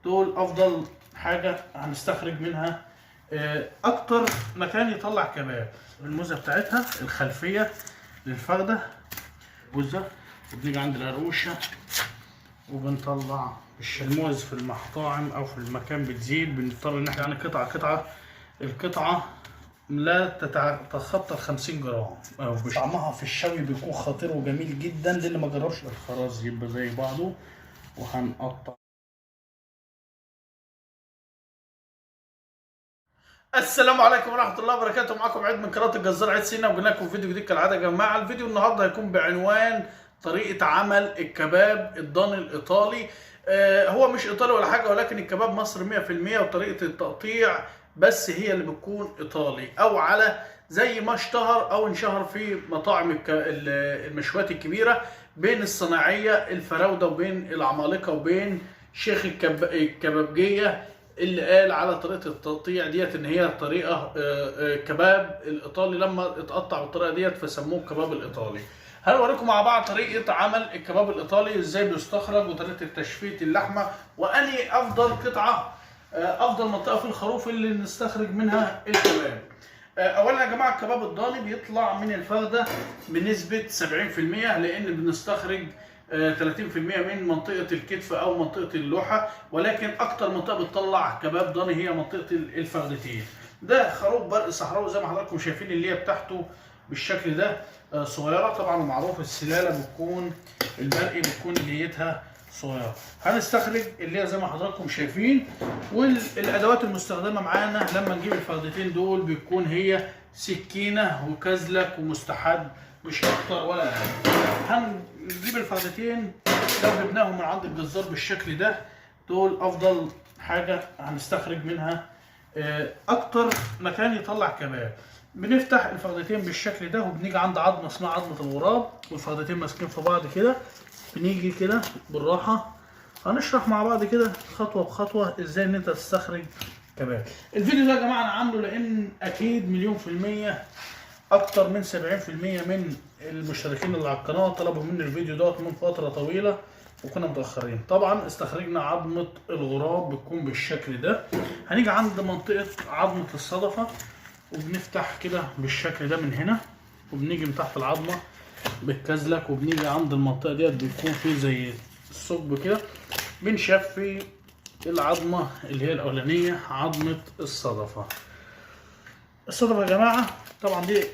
دول افضل حاجه هنستخرج منها اكتر مكان يطلع كباب. الموزه بتاعتها الخلفيه للفخده بوزه، وبنيجي عند القروشه وبنطلع الموز. في المطاعم او في المكان بتزيد بنضطر ان احنا يعني قطعه القطعه لا تتخطى 50 جرام. طعمها في الشوي بيكون خطير وجميل جدا. للي ما جربش الخراز يبقى زي بعضه. وهنقطع. السلام عليكم ورحمه الله وبركاته. معاكم عيد من قناه الجزار عيد سينا، وجبنا لكم فيديو جديد كالعاده يا جماعه. الفيديو النهارده هيكون بعنوان طريقه عمل الكباب الضاني الايطالي. هو مش ايطالي ولا حاجه، ولكن الكباب مصري 100%، وطريقه التقطيع بس هي اللي بتكون ايطالي، او على زي ما اشتهر او انشهر في مطاعم المشويات الكبيره بين الصناعيه الفراوده وبين العمالقه وبين شيخ الكبابجيه، اللي قال على طريقه التقطيع ديت ان هي طريقه كباب الايطالي. لما اتقطع بالطريقه ديت فسموه الكباب الايطالي. هنوريكم مع بعض طريقه عمل الكباب الايطالي، ازاي بيستخرج، وطريقه تشفيه اللحمه، واني افضل قطعه افضل منطقه في الخروف اللي نستخرج منها الكباب. اولا يا جماعه، الكباب الضاني بيطلع من الفخده بنسبه 70%، لان بنستخرج 30% من منطقه الكتف او منطقه اللوحه، ولكن اكتر منطقه بتطلع كباب ضاني هي منطقه الفخدتين. ده خروف برق صحراوي زي ما حضراتكم شايفين، اللي هي بتاعته بالشكل ده صغيره. طبعا معروف السلاله بتكون البرقي بتكون ليتها صغيره. هنستخرج اللي هي زي ما حضراتكم شايفين، والادوات المستخدمه معانا لما نجيب الفخدتين دول بتكون هي سكينه وكزلك ومستحد، مش اكتر ولا اقل. هنجيب الفخدتين لو جبناهم من عند الجزار بالشكل ده، دول افضل حاجه هنستخرج منها اكتر مكان يطلع كباب. بنفتح الفخدتين بالشكل ده، وبنيجي عند عظمه اسمها عظمه الغراب، والفخدتين ماسكين في بعض كده. بنيجي كده بالراحه، هنشرح مع بعض كده خطوه بخطوه ازاي ان انت تستخرج كباب. الفيديو ده يا جماعه انا عامله لان اكيد مليون في الميه اكتر من 70% من المشتركين اللي على القناه طلبوا مني الفيديو دوت من فتره طويله، وكنا متاخرين. طبعا استخرجنا عظمه الغراب بتكون بالشكل ده. هنيجي عند منطقه عظمه الصدفه، وبنفتح كده بالشكل ده من هنا، وبنيجي من تحت العظمه بالكزلك، وبنيجي عند المنطقه ديت بيكون في زي الثقب كده، بنشفي العظمه اللي هي الاولانيه، عظمه الصدفه. الصدفه يا جماعه طبعا دي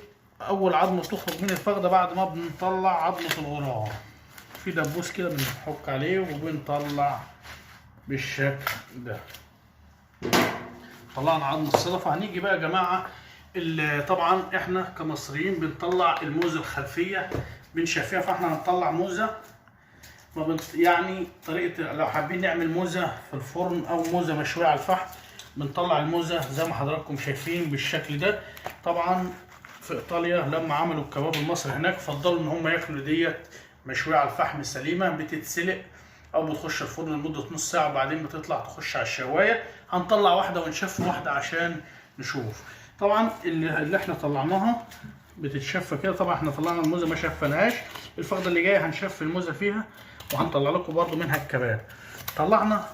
اول عظمه بتخرج من الفخده بعد ما بنطلع عظمه الغراب. في دبوس كده بنحك عليه وبنطلع بالشكل ده. طلعنا عظمه الصدفه. هنيجي بقى يا جماعه، طبعا احنا كمصريين بنطلع الموزه الخلفيه بنشفيها، فاحنا هنطلع موزه يعني طريقه لو حابين نعمل موزه في الفرن او موزه مشويه على الفحم، بنطلع الموزه زي ما حضراتكم شايفين بالشكل ده. طبعا في ايطاليا لما عملوا الكباب المصري هناك فضلوا ان هم ياكلوا ديت مشويه على الفحم سليمه، بتتسلق او بتخش الفرن لمده نص ساعه، وبعدين بتطلع تخش على الشوايه. هنطلع واحده ونشف واحده عشان نشوف. طبعا اللي احنا طلعناها بتتشفى كده. طبعا احنا طلعنا الموزه ما شفناهاش، الفخده اللي جايه هنشف الموزه فيها، وهنطلع لكم برده منها الكباب. طلعنا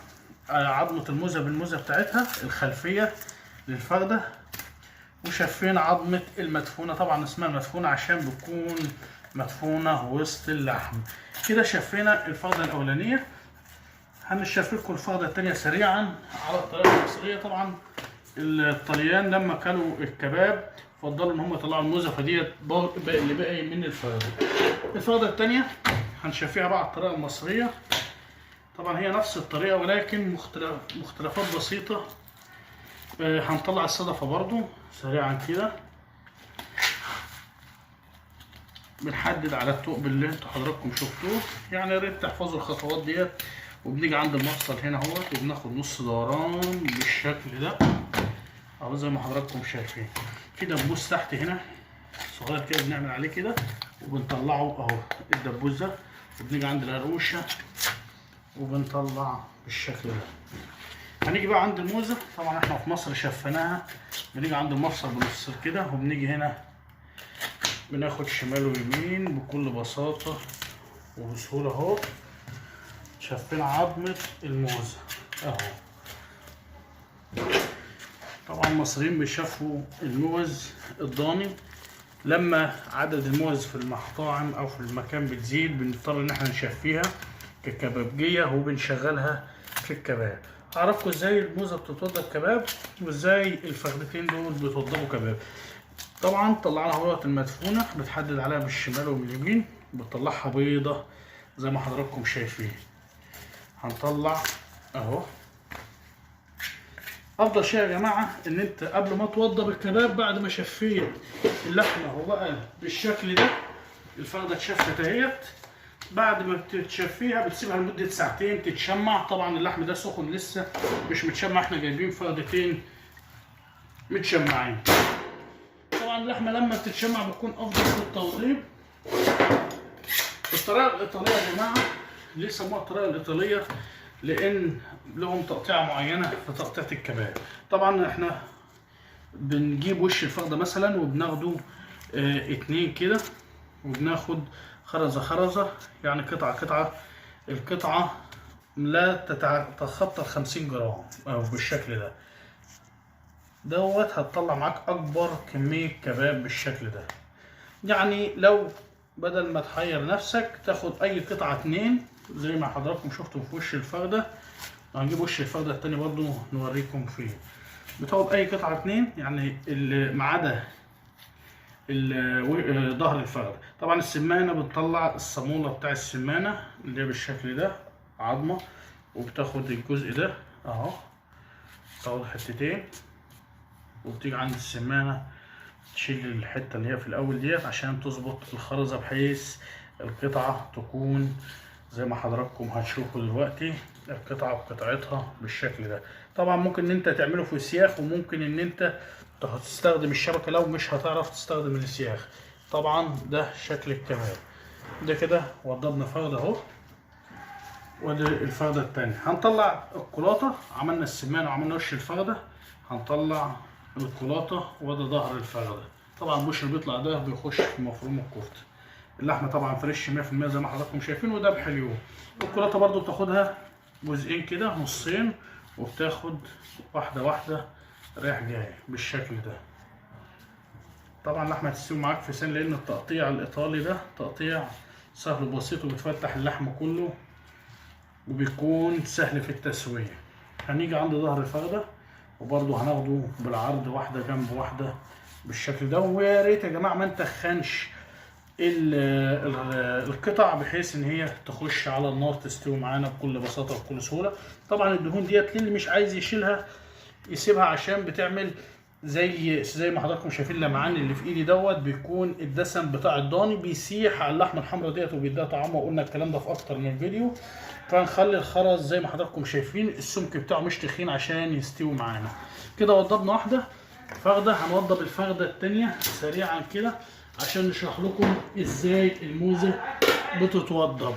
عظمه الموزه بالموزه بتاعتها الخلفيه للفخده، وشفينا عظمه المدفونه. طبعا اسمها المدفونه عشان بتكون مدفونه وسط اللحم. كده شفينا الفخده الاولانيه. هنشف لكم الفخده الثانيه سريعا على الطريقه المصريه. طبعا الطليان لما كانوا الكباب فضلوا ان هم يطلعوا الموزه، فديت اللي باقي من الفخده. الفخده الثانيه هنشفيها بقى على الطريقه المصريه. طبعا هي نفس الطريقه ولكن مختلفات بسيطه. هنطلع الصدفه برضو سريعا كده، بنحدد على الثقب اللي انتوا حضراتكم شفتوه. يعني يا ريت تحفظوا الخطوات ديت. وبنيجي عند المفصل هنا اهوت، وبناخد نص دوران بالشكل ده اهو زي ما حضراتكم شايفين. في دبوس تحت هنا صغير كده بنعمل عليه كده وبنطلعه اهو الدبوس ده، وبنيجي عند القروشه وبنطلع بالشكل ده. هنيجي بقى عند الموزه. طبعا احنا في مصر شفناها. بنيجي عند المفصل بنفصل كده، وبنيجي هنا بناخد شمال ويمين بكل بساطه وبسهوله اهو. شفينا عظمه الموزه. اهو. طبعا المصريين بيشافوا الموز الضاني، لما عدد الموز في المطاعم او في المكان بتزيد بنضطر ان احنا نشفيها ككبابجيه وبنشغلها في الكباب. اعرفكم ازاي الموزه بتتوضب كباب وازاي الفخدتين دول بيتوضبوا كباب. طبعا طلعنا اهوت المدفونه، بتحدد عليها بالشمال وباليمين، بتطلعها بيضه زي ما حضراتكم شايفين. هنطلع اهو. افضل شيء يا جماعه ان انت قبل ما توضب الكباب، بعد ما شفيت اللحمه اهو بقى بالشكل ده، الفخده اتشفت اهيت، بعد ما بتشفيها بتسيبها لمده ساعتين تتشمع. طبعا اللحم ده سخن لسه مش متشمع، احنا جايبين فخدتين متشمعين. طبعا اللحمه لما بتتشمع بتكون افضل في التوضيب. الطريقه الايطاليه يا جماعه ليه سموها الطريقه الايطاليه؟ لان لهم تقطيعه معينه في تقطيعه الكباب. طبعا احنا بنجيب وش الفخده مثلا وبناخده اتنين كده، وبناخد خرزه خرزه، يعني قطعه قطعه. القطعه لا تتخطى 50 جرام او بالشكل ده دوت، هتطلع معاك اكبر كميه كباب بالشكل ده. يعني لو بدل ما تحير نفسك تاخد اي قطعه اتنين زي ما حضراتكم شفتوا في وش الفخده، هنجيب وش الفخده التاني برضو نوريكم فيه. بتاخد اي قطعه اتنين، يعني ما عدا ظهر الفخده. طبعا السمانه بتطلع الصاموله بتاع السمانه اللي هي بالشكل ده عظمه، وبتاخد الجزء ده اهو، تاخد حتتين وبتيجي عند السمانه تشيل الحته اللي هي في الاول ديت عشان تظبط الخرزه، بحيث القطعه تكون زي ما حضراتكم هتشوفوا دلوقتي القطعه بقطعتها بالشكل ده. طبعا ممكن ان انت تعمله في سياخ، وممكن ان انت تستخدم الشبكه لو مش هتعرف تستخدم السياخ. طبعا ده شكل الكباب ده كده. وضبنا فخده اهو، ودي الفخده التانيه. هنطلع الكلاطه، عملنا السمانه وعملنا وش الفخده، هنطلع الكلاطه وده ظهر الفخده. طبعا البوش اللي بيطلع ده بيخش في مفروم الكفته. اللحمه طبعا فريش 100% زي ما حضراتكم شايفين، وده بحليوه. الكلاطه برضو بتاخدها جزئين كده نصين، وبتاخد واحده واحده رايح جاي بالشكل ده. طبعا اللحمه هتستوي معاك في ثانيه، لان التقطيع الايطالي ده تقطيع سهل وبسيط، وبتفتح اللحم كله وبيكون سهل في التسويه. هنيجي عند ظهر الفخده وبرضه هناخده بالعرض واحده جنب واحده بالشكل ده. ويا ريت يا جماعه ما نتخنش القطع بحيث ان هي تخش على النار تستوي معانا بكل بساطه وبكل سهوله. طبعا الدهون ديت للي مش عايز يشيلها يسيبها، عشان بتعمل زي ما حضراتكم شايفين اللمعان اللي في ايدي دوت، بيكون الدسم بتاع الضاني بيسيح على اللحمه الحمراء ديت وبيديها طعمها، وقلنا الكلام ده في اكتر من فيديو. فنخلي الخرز زي ما حضراتكم شايفين السمك بتاعه مش تخين عشان يستوي معانا. كده وضبنا واحده فخده، هنوضب الفخده الثانيه سريعا كده عشان نشرح لكم ازاي الموزه بتتوضب.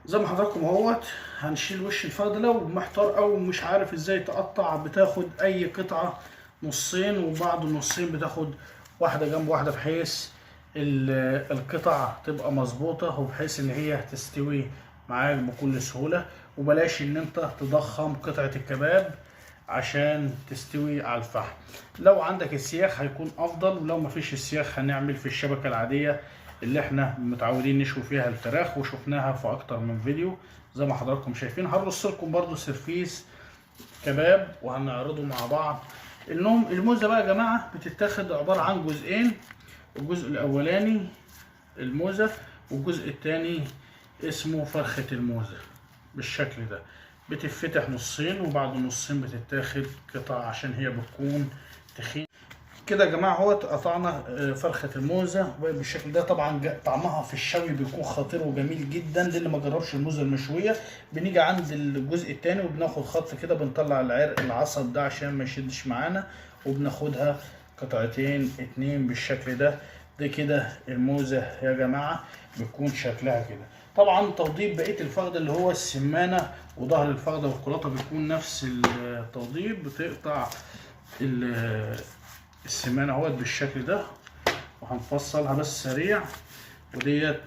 زي ما حضراتكم اهوت هنشيل وش الفخده. لو محتار او مش عارف ازاي تقطع، بتاخد اي قطعه نصين، وبعد النصين بتاخد واحده جنب واحده، بحيث القطع تبقى مظبوطه وبحيث ان هي تستوي معاك بكل سهوله. وبلاش ان انت تضخم قطعه الكباب عشان تستوي على الفحم. لو عندك السياخ هيكون افضل، ولو مفيش السياخ هنعمل في الشبكه العاديه اللي احنا متعودين نشوي فيها الفراخ، وشفناها في اكتر من فيديو زي ما حضراتكم شايفين. هرص لكم برضو سرفيس كباب وهنعرضه مع بعض. الموزه بقى يا جماعه بتتاخد عباره عن جزئين، الجزء الاولاني الموزه، والجزء الثاني اسمه فرخه الموزه بالشكل ده. بتتفتح نصين، وبعد النصين بتتاخد قطع عشان هي بتكون تخين كده يا جماعه. اهوت قطعنا فرخه الموزه بالشكل ده. طبعا طعمها في الشوي بيكون خطير وجميل جدا. للي ما جربش الموزه المشويه، بنيجي عند الجزء الثاني وبناخد خط كده، بنطلع العرق العصب ده عشان ما يشدش معانا، وبناخدها قطعتين اتنين بالشكل ده. ده كده الموزه يا جماعه بيكون شكلها كده. طبعا توضيب بقيه الفخده اللي هو السمانه وظهر الفخده والكلاطه بيكون نفس التوضيب. بتقطع السمانه اهوت بالشكل ده، وهنفصلها بس سريع. وديت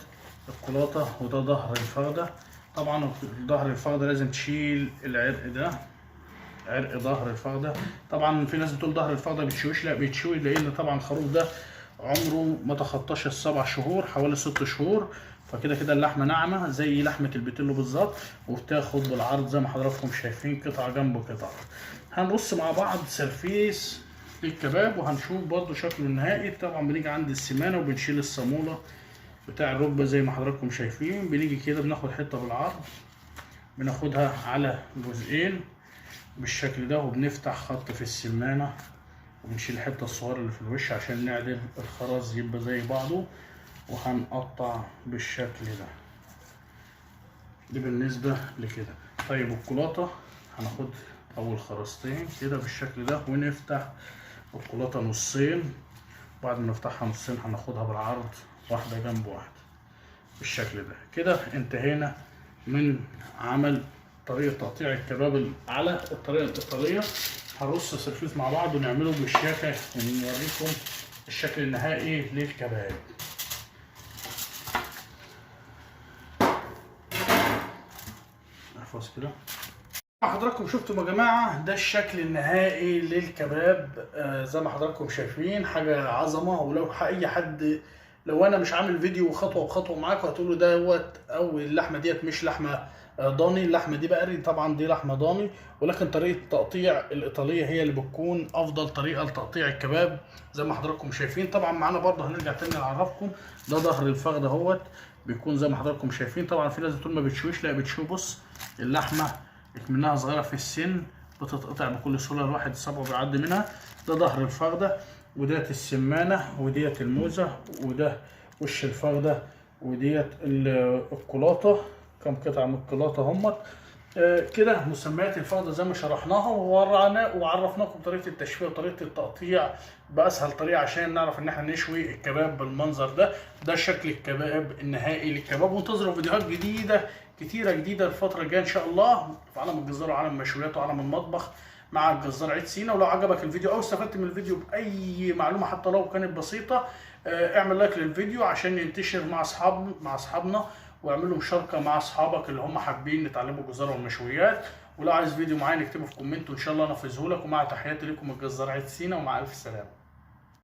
الكولاطة، وده ظهر الفردة. طبعا ظهر الفردة لازم تشيل العرق ده، عرق ظهر الفردة. طبعا في ناس بتقول ظهر الفردة بتشويش، لا بيتشوي، لان طبعا الخروف ده عمره ما تخطاش ال7 شهور، حوالي 6 شهور. فكده كده اللحمه ناعمه زي لحمه البيتيلو بالظبط، وبتاخد بالعرض زي ما حضراتكم شايفين، قطعه جنب قطعه. هنقص مع بعض سرفيس للكباب وهنشوف برضو شكله النهائي. طبعا بنيجي عند السمانه وبنشيل الصاموله بتاع الركبه زي ما حضراتكم شايفين. بنيجي كده بناخد حته بالعرض، بناخدها على جزئين بالشكل ده، وبنفتح خط في السمانه، وبنشيل الحته الصغيره اللي في الوش عشان نعدل الخرز يبقى زي بعضه، وهنقطع بالشكل ده. دي بالنسبه لكده. طيب الكولاطه هناخد اول خرزتين كده بالشكل ده، ونفتح الكولاطه نصين. بعد ما نفتحها نصين هناخدها بالعرض واحده جنب واحده بالشكل ده. كده انتهينا من عمل طريقه تقطيع الكباب على الطريقه الايطاليه. هنرص سرفيس مع بعض ونعمله بالشاكه ونوريكم الشكل النهائي للكباب. احفظ كده. حضراتكم شفتوا يا جماعه ده الشكل النهائي للكباب. زي ما حضراتكم شايفين حاجه عظمه. ولو اي حد، لو انا مش عامل فيديو خطوه بخطوه معاكم هتقولوا دوت او اللحمه ديت مش لحمه ضاني، اللحمه دي بقري. طبعا دي لحمه ضاني، ولكن طريقه التقطيع الايطاليه هي اللي بتكون افضل طريقه لتقطيع الكباب زي ما حضراتكم شايفين. طبعا معانا برضه هنرجع تاني نعرفكم ده ظهر الفخذ اهوت، بيكون زي ما حضراتكم شايفين. طبعا في ناس بتقول ما بتشويش، لا بتشوي. بص اللحمه منها صغيره في السن، بتتقطع بكل سهوله، الواحد صبعه بيعدي منها. ده ظهر الفخذه، وديت السمانه، وديت الموزه، وده وش الفخذه، وديت الكولاطه. كم قطعه من الكولاطه همت. كده مسميات الفخذه زي ما شرحناها وعرفناكم طريقه التشويه وطريقه التقطيع باسهل طريقه عشان نعرف ان احنا نشوي الكباب بالمنظر ده. ده شكل الكباب النهائي للكباب. وانتظروا فيديوهات جديده كتيره جديده الفتره الجايه ان شاء الله في عالم الجزار وعالم المشويات وعالم المطبخ مع الجزار عيد سينا. ولو عجبك الفيديو او استفدت من الفيديو باي معلومه حتى لو كانت بسيطه، اعمل لايك للفيديو عشان ينتشر مع اصحابنا، واعملوا مشاركه مع اصحابك اللي هم حابين يتعلموا الجزاره والمشويات. ولو عايز فيديو معين اكتبه في كومنت وان شاء الله انفذه لك. ومع تحياتي لكم الجزار عيد سينا، ومع الف سلامه.